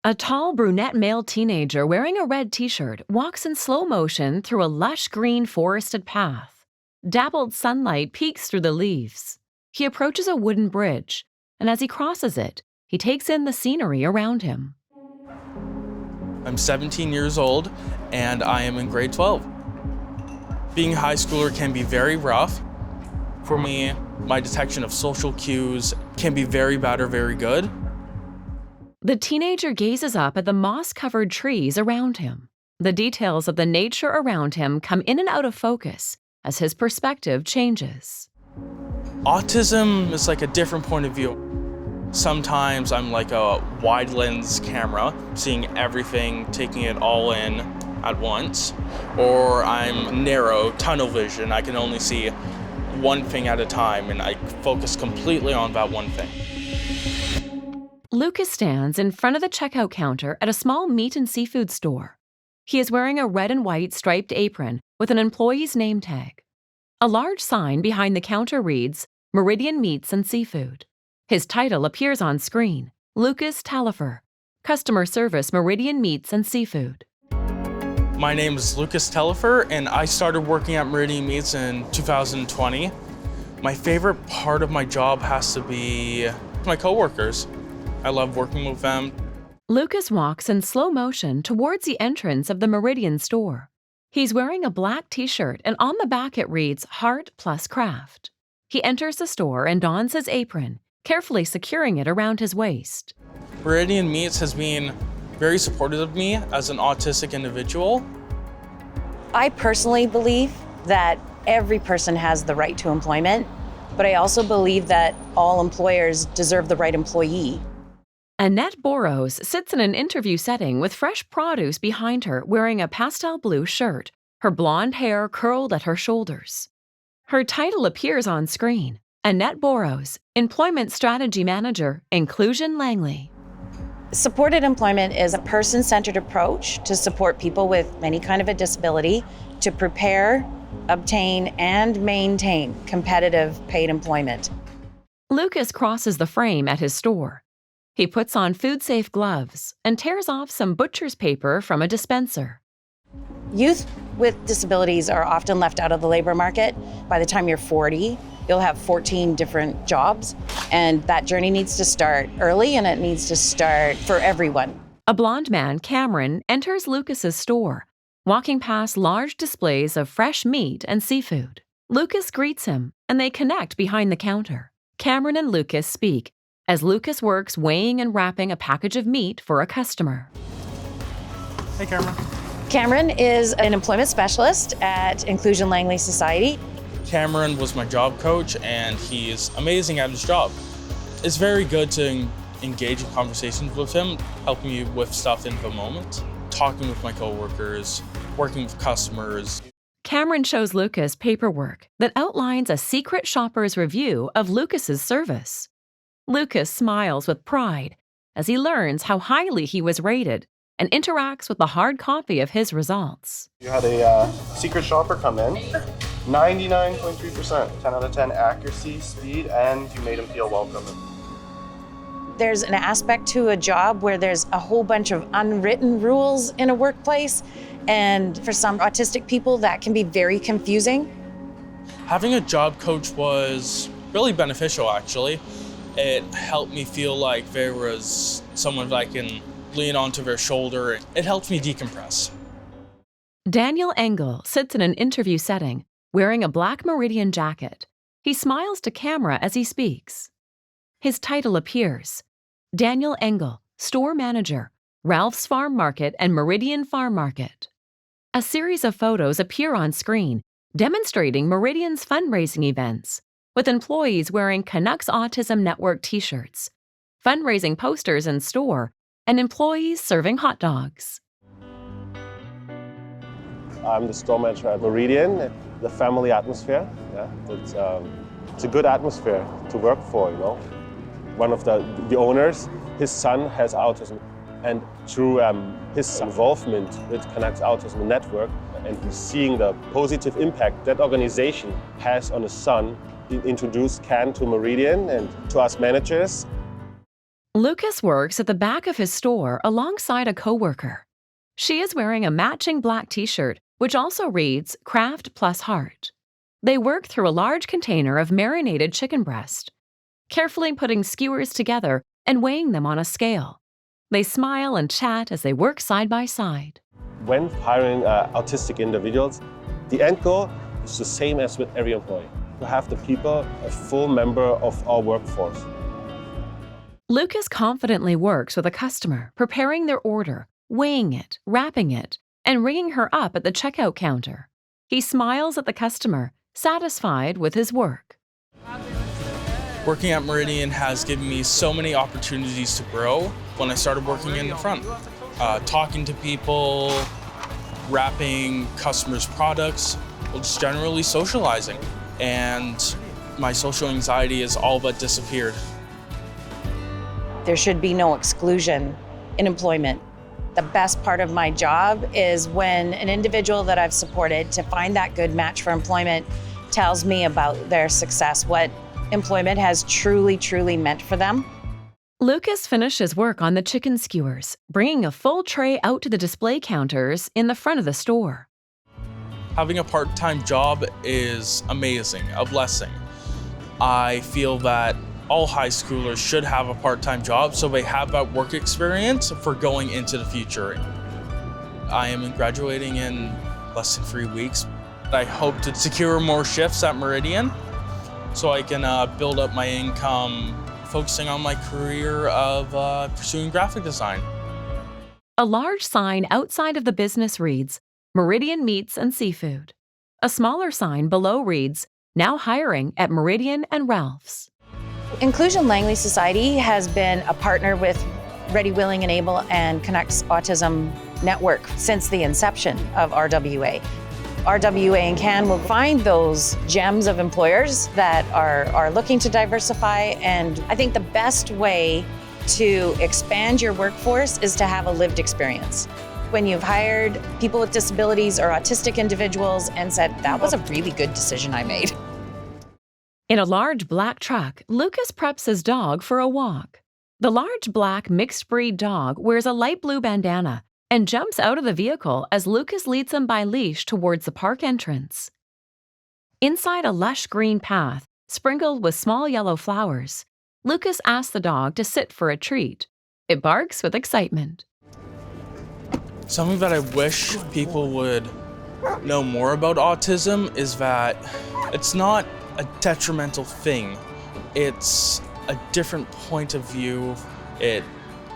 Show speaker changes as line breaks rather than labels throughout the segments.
A tall brunette male teenager wearing a red t-shirt walks in slow motion through a lush green forested path. Dappled sunlight peeks through the leaves. He approaches a wooden bridge, and as he crosses it, he takes in the scenery around him.
I'm 17 years old, and I am in grade 12. Being a high schooler can be very rough. For me, my detection of social cues can be very bad or very good.
The teenager gazes up at the moss-covered trees around him. The details of the nature around him come in and out of focus as his perspective changes.
Autism is like a different point of view. Sometimes I'm like a wide lens camera, seeing everything, taking it all in at once. Or I'm narrow, tunnel vision. I can only see one thing at a time, and I focus completely on that one thing.
Lucas stands in front of the checkout counter at a small meat and seafood store. He is wearing a red and white striped apron with an employee's name tag. A large sign behind the counter reads, Meridian Meats and Seafood. His title appears on screen, Lucas Tallifer, Customer Service Meridian Meats and Seafood.
My name is Lucas Tallifer, and I started working at Meridian Meats in 2020. My favorite part of my job has to be my coworkers. I love working with them.
Lucas walks in slow motion towards the entrance of the Meridian store. He's wearing a black t-shirt, and on the back it reads Heart Plus Craft. He enters the store and dons his apron, carefully securing it around his waist.
Meridian Meats has been very supportive of me as an autistic individual.
I personally believe that every person has the right to employment, but I also believe that all employers deserve the right employee.
Annette Burrows sits in an interview setting with fresh produce behind her wearing a pastel blue shirt, her blonde hair curled at her shoulders. Her title appears on screen, Annette Burrows, Employment Strategy Manager, Inclusion Langley.
Supported employment is a person-centered approach to support people with any kind of a disability to prepare, obtain, and maintain competitive paid employment.
Lucas crosses the frame at his store. He puts on food-safe gloves and tears off some butcher's paper from a dispenser.
Youth with disabilities are often left out of the labor market. By the time you're 40, you'll have 14 different jobs, and that journey needs to start early, and it needs to start for everyone.
A blonde man, Cameron, enters Lucas's store, walking past large displays of fresh meat and seafood. Lucas greets him, and they connect behind the counter. Cameron and Lucas speak as Lucas works weighing and wrapping a package of meat for a customer.
Hey, Cameron.
Cameron is an employment specialist at Inclusion Langley Society.
Cameron was my job coach, and he is amazing at his job. It's very good to engage in conversations with him, helping me with stuff in the moment, talking with my coworkers, working with customers.
Cameron shows Lucas paperwork that outlines a secret shopper's review of Lucas's service. Lucas smiles with pride as he learns how highly he was rated and interacts with the hard copy of his results.
You had a secret shopper come in, 99.3%, 10 out of 10 accuracy, speed, and you made him feel welcome.
There's an aspect to a job where there's a whole bunch of unwritten rules in a workplace, and for some autistic people that can be very confusing.
Having a job coach was really beneficial, actually. It helped me feel like there was someone that I can lean onto their shoulder. It helped me decompress.
Daniel Engel sits in an interview setting, wearing a black Meridian jacket. He smiles to camera as he speaks. His title appears, Daniel Engel, Store Manager, Ralph's Farm Market and Meridian Farm Market. A series of photos appear on screen, demonstrating Meridian's fundraising events, with employees wearing Canucks Autism Network t-shirts, fundraising posters in store, and employees serving hot dogs.
I'm the store manager at Meridian, the family atmosphere. Yeah, it's a good atmosphere to work for, you know. One of the owners, his son has autism, and through his involvement with Canucks Autism Network, and he's seeing the positive impact that organization has on his son, he introduced CAN to Meridian and to us managers.
Lucas works at the back of his store alongside a coworker. She is wearing a matching black t-shirt, which also reads Craft Plus Heart. They work through a large container of marinated chicken breast, carefully putting skewers together and weighing them on a scale. They smile and chat as they work side by side.
When hiring autistic individuals, the end goal is the same as with every employee, to have the people a full member of our workforce.
Lucas confidently works with a customer, preparing their order, weighing it, wrapping it, and ringing her up at the checkout counter. He smiles at the customer, satisfied with his work.
Working at Meridian has given me so many opportunities to grow. When I started working in the front, talking to people, wrapping customers' products, just generally socializing. And my social anxiety has all but disappeared.
There should be no exclusion in employment. The best part of my job is when an individual that I've supported to find that good match for employment tells me about their success, what employment has truly meant for them.
Lucas finishes work on the chicken skewers, bringing a full tray out to the display counters in the front of the store.
Having a part-time job is amazing, a blessing. I feel that all high schoolers should have a part-time job so they have that work experience for going into the future. I am graduating in less than 3 weeks. I hope to secure more shifts at Meridian so I can build up my income, focusing on my career of pursuing graphic design.
A large sign outside of the business reads, Meridian Meats and Seafood. A smaller sign below reads, Now hiring at Meridian and Ralph's.
Inclusion Langley Society has been a partner with Ready, Willing, and Able and Canucks Autism Network since the inception of RWA. RWA and CAN will find those gems of employers that are looking to diversify, and I think the best way to expand your workforce is to have a lived experience. When you've hired people with disabilities or autistic individuals and said, that was a really good decision I made.
In a large black truck, Lucas preps his dog for a walk. The large black mixed-breed dog wears a light blue bandana and jumps out of the vehicle as Lucas leads him by leash towards the park entrance. Inside a lush green path, sprinkled with small yellow flowers, Lucas asks the dog to sit for a treat. It barks with excitement.
Something that I wish people would know more about autism is that it's not a detrimental thing. It's a different point of view. It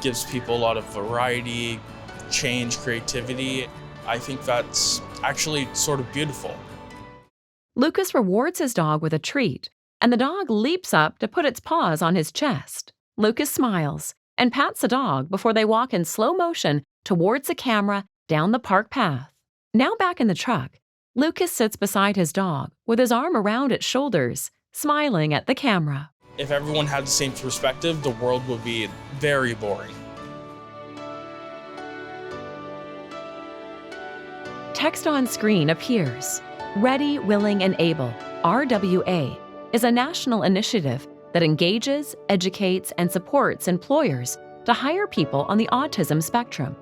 gives people a lot of variety, change, creativity. I think that's actually sort of beautiful.
Lucas rewards his dog with a treat, and the dog leaps up to put its paws on his chest. Lucas smiles and pats the dog before they walk in slow motion towards the camera down the park path. Now back in the truck, Lucas sits beside his dog with his arm around its shoulders, smiling at the camera.
If everyone had the same perspective, the world would be very boring.
Text on screen appears. Ready, Willing, and Able, RWA, is a national initiative that engages, educates, and supports employers to hire people on the autism spectrum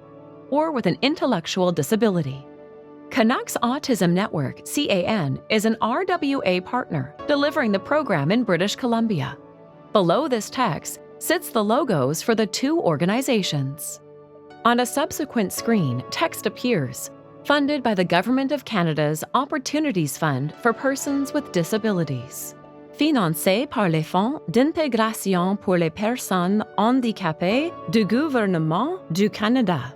or with an intellectual disability. Canucks Autism Network, CAN, is an RWA partner delivering the program in British Columbia. Below this text sits the logos for the two organizations. On a subsequent screen, text appears, funded by the Government of Canada's Opportunities Fund for Persons with Disabilities. Financé par les Fonds d'intégration pour les personnes handicapées du gouvernement du Canada.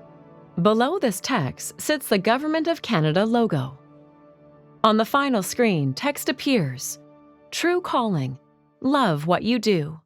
Below this text sits the Government of Canada logo. On the final screen, text appears, True Calling, love what you do.